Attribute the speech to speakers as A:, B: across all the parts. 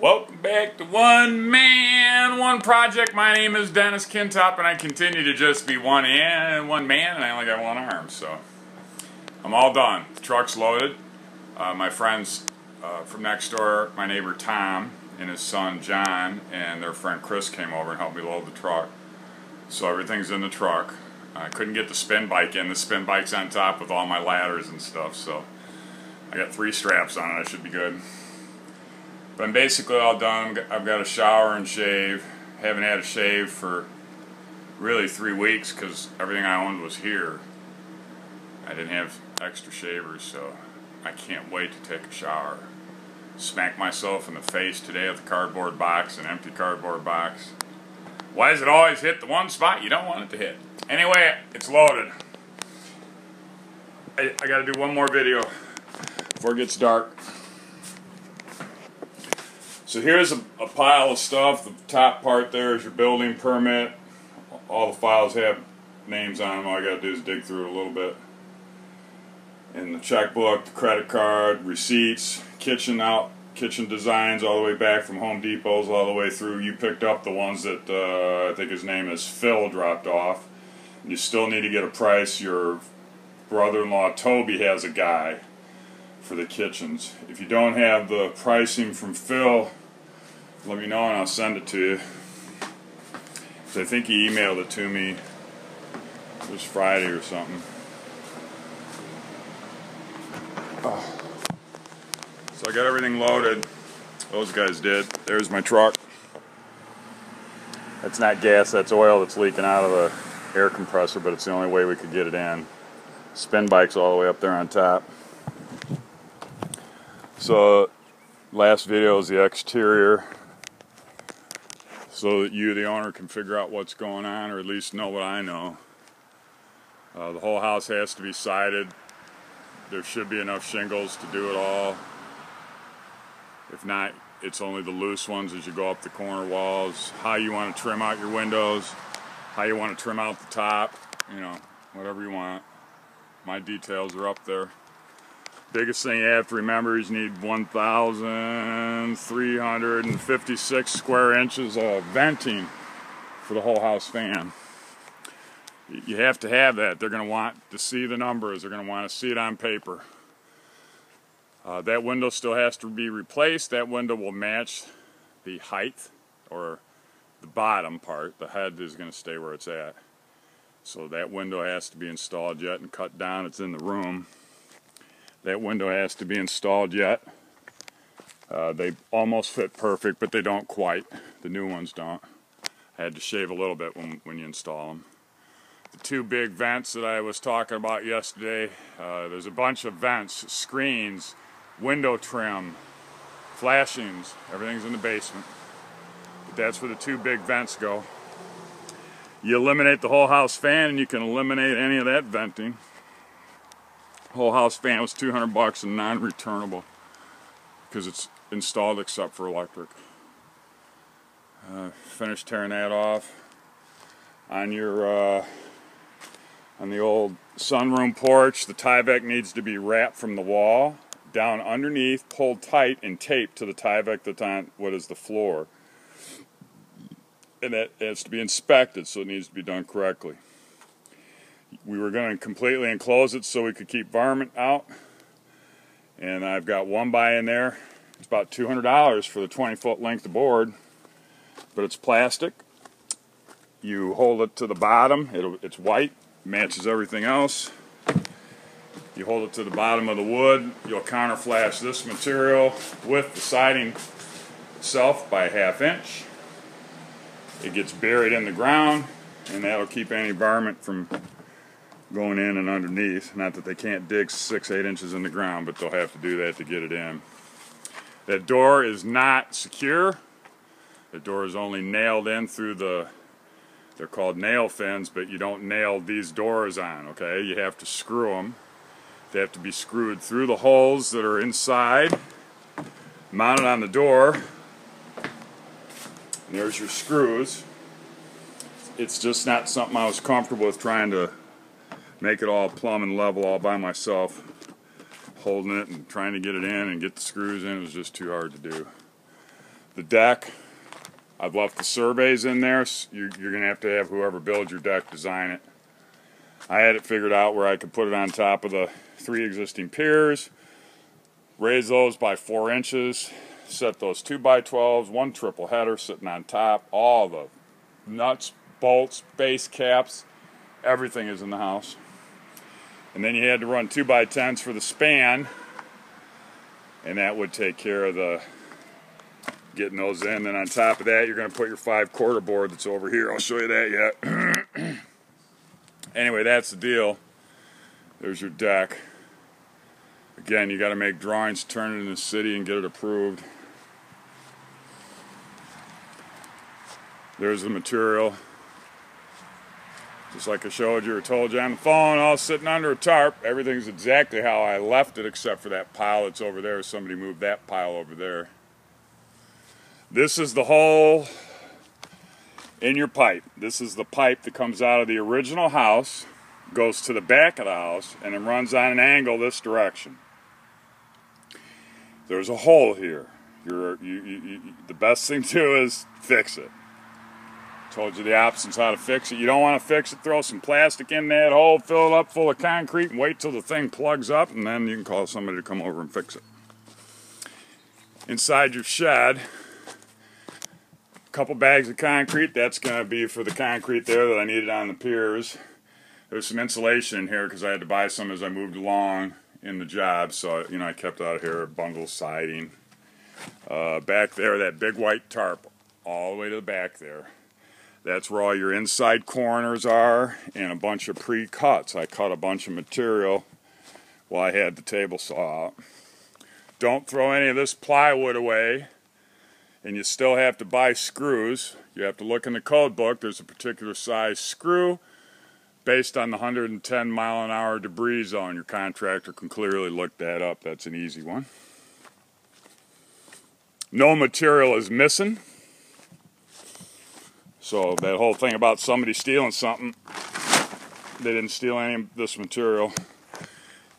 A: Welcome back to One Man, One Project. My name is Dennis Kintop, and I continue to just be one man, and I only got one arm, so I'm all done. The truck's loaded. My friends from next door, my neighbor Tom and his son John and their friend Chris came over and helped me load the truck. So everything's in the truck. I couldn't get the spin bike in. The spin bike's on top with all my ladders and stuff, so I got 3 straps on it. I should be good. But I'm basically all done. I've got a shower and shave. Haven't had a shave for really 3 weeks because everything I owned was here. I didn't have extra shavers, so I can't wait to take a shower. Smack myself in the face today with a cardboard box, an empty cardboard box. Why does it always hit the one spot you don't want it to hit? Anyway, it's loaded. I gotta do one more video before it gets dark. So here's a pile of stuff. The top part there is your building permit. All the files have names on them. All I gotta do is dig through it a little bit. And the checkbook, the credit card, receipts, kitchen designs all the way back from Home Depot's all the way through. You picked up the ones that I think his name is Phil dropped off. You still need to get a price. Your brother-in-law Toby has a guy for the kitchens. If you don't have the pricing from Phil, let me know and I'll send it to you. So I think he emailed it to me. It was Friday or something. Oh. So I got everything loaded. Those guys did. There's my truck. That's not gas, that's oil that's leaking out of the air compressor, but it's the only way we could get it in. Spin bike's all the way up there on top. So last video is the exterior, so that you, the owner, can figure out what's going on, or at least know what I know. The whole house has to be sided. There should be enough shingles to do it all. If not, it's only the loose ones as you go up the corner walls. How you want to trim out your windows, how you want to trim out the top, you know, whatever you want. My details are up there. Biggest thing you have to remember is you need 1,356 square inches of venting for the whole house fan. You have to have that. They're going to want to see the numbers. They're going to want to see it on paper. That window still has to be replaced. That window will match the height, or the bottom part. The head is going to stay where it's at. So that window has to be installed yet and cut down. It's in the room. That window has to be installed yet. They almost fit perfect, but they don't quite. The new ones don't. I had to shave a little bit when you install them. The 2 big vents that I was talking about yesterday, there's a bunch of vents, screens, window trim, flashings, everything's in the basement. But that's where the 2 big vents go. You eliminate the whole house fan and you can eliminate any of that venting. Whole house fan was $200 and non-returnable because it's installed except for electric. Finished tearing that off. On your on the old sunroom porch, the Tyvek needs to be wrapped from the wall down underneath, pulled tight and taped to the Tyvek that's on what is the floor. And that has to be inspected, so it needs to be done correctly. We were going to completely enclose it so we could keep varmint out. And I've got 1 by in there. It's about $200 for the 20-foot length of board. But it's plastic. You hold it to the bottom. It's white. Matches everything else. You hold it to the bottom of the wood. You'll counterflash this material with the siding itself by ½ inch. It gets buried in the ground, and that'll keep any varmint from going in and underneath. Not that they can't dig 6-8 inches in the ground, but they'll have to do that to get it in. That door is not secure. The door is only nailed in through they're called nail fins, but you don't nail these doors on, okay? You have to screw them. They have to be screwed through the holes that are inside, mounted on the door. And there's your screws. It's just not something I was comfortable with trying to make it all plumb and level all by myself. Holding it and trying to get it in and get the screws in was just too hard to do. The deck, I've left the surveys in there. So you're going to have whoever builds your deck design it. I had it figured out where I could put it on top of the 3 existing piers, raise those by 4 inches, set those 2x12s, 1 triple header sitting on top, all the nuts, bolts, base caps, everything is in the house. And then you had to run 2x10s for the span, and that would take care of the getting those in. Then on top of that, you're going to put your 5/4 board that's over here. I'll show you that yet. Anyway, that's the deal. There's your deck. Again, you got to make drawings, turn it in the city, and get it approved. There's the material. Just like I showed you or told you on the phone, all sitting under a tarp. Everything's exactly how I left it, except for that pile that's over there. Somebody moved that pile over there. This is the hole in your pipe. This is the pipe that comes out of the original house, goes to the back of the house, and then runs on an angle this direction. There's a hole here. The best thing to do is fix it. Told you the options how to fix it. You don't want to fix it, throw some plastic in that hole, fill it up full of concrete, and wait till the thing plugs up, and then you can call somebody to come over and fix it. Inside your shed, couple bags of concrete. That's going to be for the concrete there that I needed on the piers. There's some insulation in here because I had to buy some as I moved along in the job, so I kept out of here a bundle of siding. Back there, that big white tarp all the way to the back there. That's where all your inside corners are and a bunch of pre-cuts. I cut a bunch of material while I had the table saw out. Don't throw any of this plywood away. And you still have to buy screws. You have to look in the code book. There's a particular size screw based on the 110 mile an hour debris zone. Your contractor can clearly look that up. That's an easy one. No material is missing. So that whole thing about somebody stealing something, they didn't steal any of this material.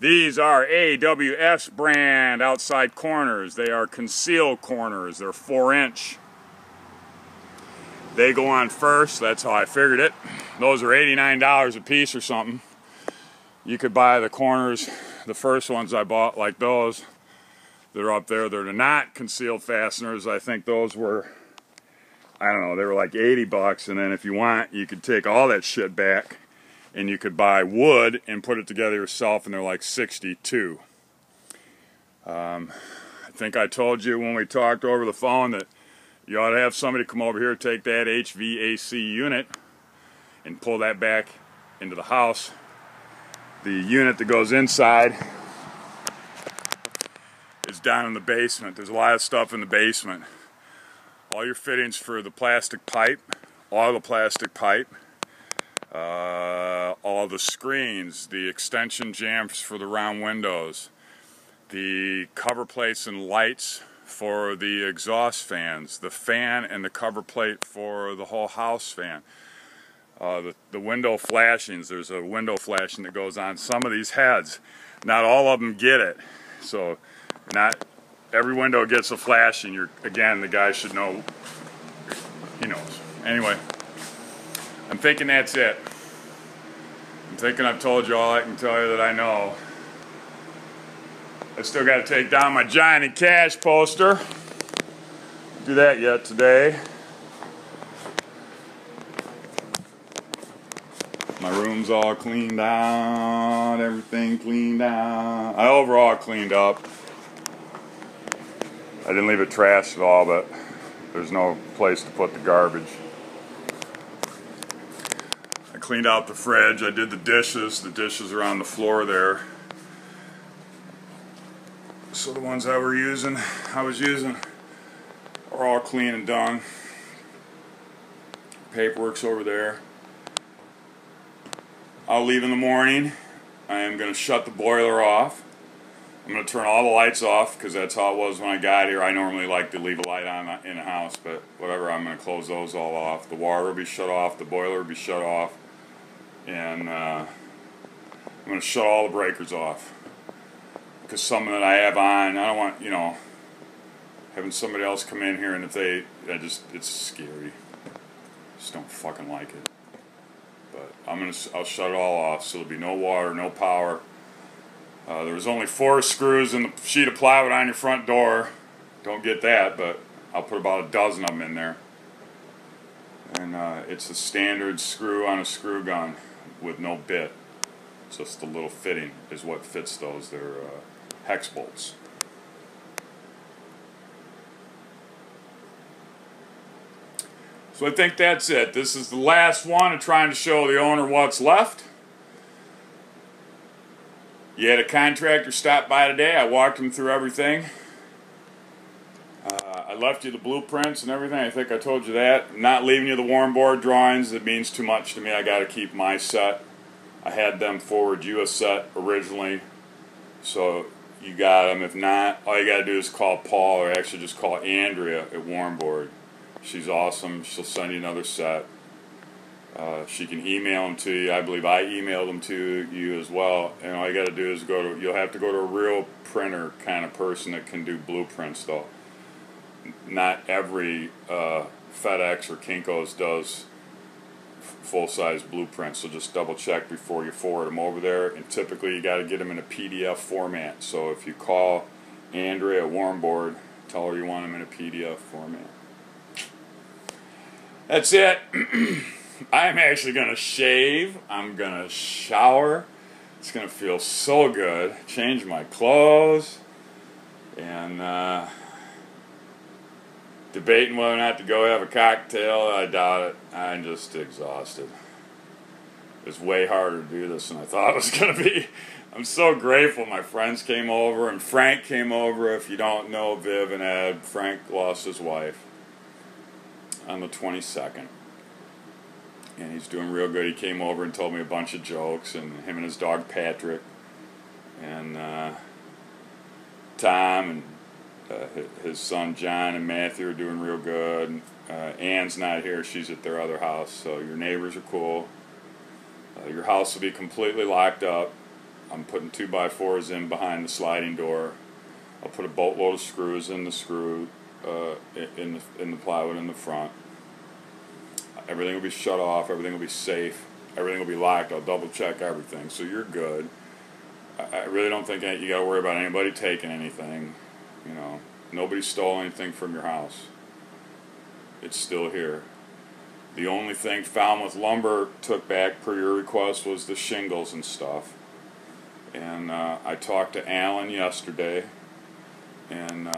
A: These are AWS brand outside corners. They are concealed corners. They're 4-inch. They go on first. That's how I figured it. Those are $89 a piece or something. You could buy the corners, the first ones I bought, like those that are up there. They're not concealed fasteners. I think those were, I don't know, they were like 80 bucks. And then if you want, you could take all that shit back and you could buy wood and put it together yourself, and they're like 62. I think I told you when we talked over the phone that you ought to have somebody come over here, take that HVAC unit and pull that back into the house. The unit that goes inside is down in the basement. There's a lot of stuff in the basement. All your fittings for the plastic pipe, all the plastic pipe, all the screens, the extension jambs for the round windows, the cover plates and lights for the exhaust fans, the fan and the cover plate for the whole house fan, the window flashings. There's a window flashing that goes on some of these heads. Not all of them get it, so not every window gets a flashing. Again, the guy should know. He knows. Anyway, I'm thinking that's it. I'm thinking I've told you all I can tell you that I know. I still got to take down my Johnny Cash poster. Do that yet today. My room's all cleaned out, everything cleaned out. I overall cleaned up. I didn't leave it trashed at all, but there's no place to put the garbage. I cleaned out the fridge. I did the dishes. The dishes are on the floor there. So the ones I was using are all clean and done. Paperwork's over there. I'll leave in the morning. I am going to shut the boiler off. I'm going to turn all the lights off because that's how it was when I got here. I normally like to leave a light on in the house, but whatever, I'm going to close those all off. The water will be shut off, the boiler will be shut off, and I'm going to shut all the breakers off. Because some that I have on, I don't want, having somebody else come in here, and if they, it's scary. Just don't fucking like it. But I'll shut it all off, so there'll be no water, no power. There was only 4 screws in the sheet of plywood on your front door. Don't get that, but I'll put about a dozen of them in there. And it's a standard screw on a screw gun with no bit. Just the little fitting is what fits those. They're hex bolts. So I think that's it. This is the last one of trying to show the owner what's left. You had a contractor stop by today. I walked him through everything. I left you the blueprints and everything. I think I told you that. I'm not leaving you the warm board drawings. It means too much to me. I got to keep my set. I had them forward you a set originally, so you got them. If not, all you got to do is call Paul, or actually just call Andrea at Warm Board. She's awesome. She'll send you another set. She can email them to you. I believe I emailed them to you as well. And all you got to do is you'll have to go to a real printer kind of person that can do blueprints, though. Not every FedEx or Kinko's does full-size blueprints, so just double check before you forward them over there. And typically you got to get them in a PDF format. So if you call Andrea at Warm Board, tell her you want them in a PDF format. That's it. I'm actually going to shave. I'm going to shower. It's going to feel so good. Change my clothes. And debating whether or not to go have a cocktail. I doubt it. I'm just exhausted. It's way harder to do this than I thought it was going to be. I'm so grateful my friends came over, and Frank came over. If you don't know Viv and Ed, Frank lost his wife on the 22nd. And he's doing real good. He came over and told me a bunch of jokes, and him and his dog Patrick, and Tom, and his son John and Matthew are doing real good. Ann's not here. She's at their other house. So your neighbors are cool. Your house will be completely locked up. I'm putting 2x4s in behind the sliding door. I'll put a boatload of screws in the in the plywood in the front. Everything will be shut off. Everything will be safe. Everything will be locked. I'll double check everything, so you're good. I really don't think you got to worry about anybody taking anything. You know, nobody stole anything from your house. It's still here. The only thing Falmouth Lumber took back per your request was the shingles and stuff. And I talked to Alan yesterday, and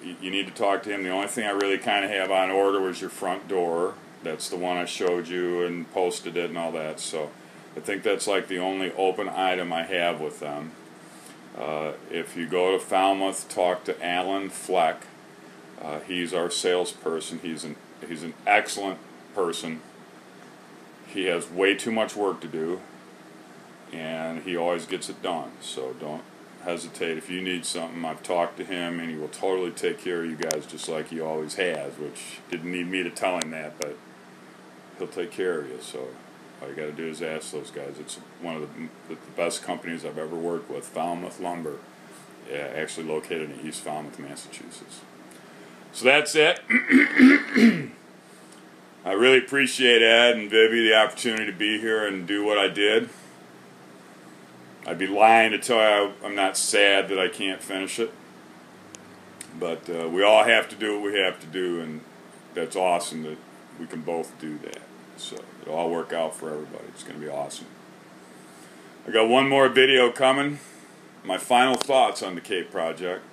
A: you need to talk to him. The only thing I really kind of have on order was your front door. That's the one I showed you and posted it and all that. So I think that's like the only open item I have with them. If you go to Falmouth, talk to Alan Fleck. He's our salesperson. He's an excellent person. He has way too much work to do, and he always gets it done. So don't hesitate. If you need something, I've talked to him, and he will totally take care of you guys just like he always has, which didn't need me to tell him that, but he'll take care of you. So all you got to do is ask those guys. It's one of the best companies I've ever worked with, Falmouth Lumber, actually located in East Falmouth, Massachusetts. So that's it. I really appreciate Ed and Vivi the opportunity to be here and do what I did. I'd be lying to tell you I'm not sad that I can't finish it. But we all have to do what we have to do, and that's awesome that we can both do that. So it'll all work out for everybody. It's going to be awesome. I got one more video coming. My final thoughts on the Cape Project.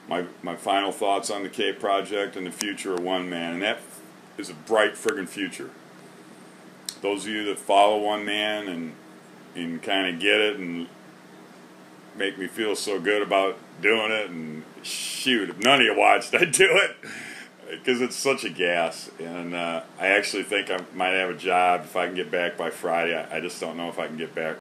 A: My final thoughts on the Cape Project and the future of One Man. And that is a bright friggin' future. Those of you that follow One Man and kind of get it and make me feel so good about doing it, and shoot, if none of you watched, I'd do it because it's such a gas. And I actually think I might have a job if I can get back by Friday. I just don't know if I can get back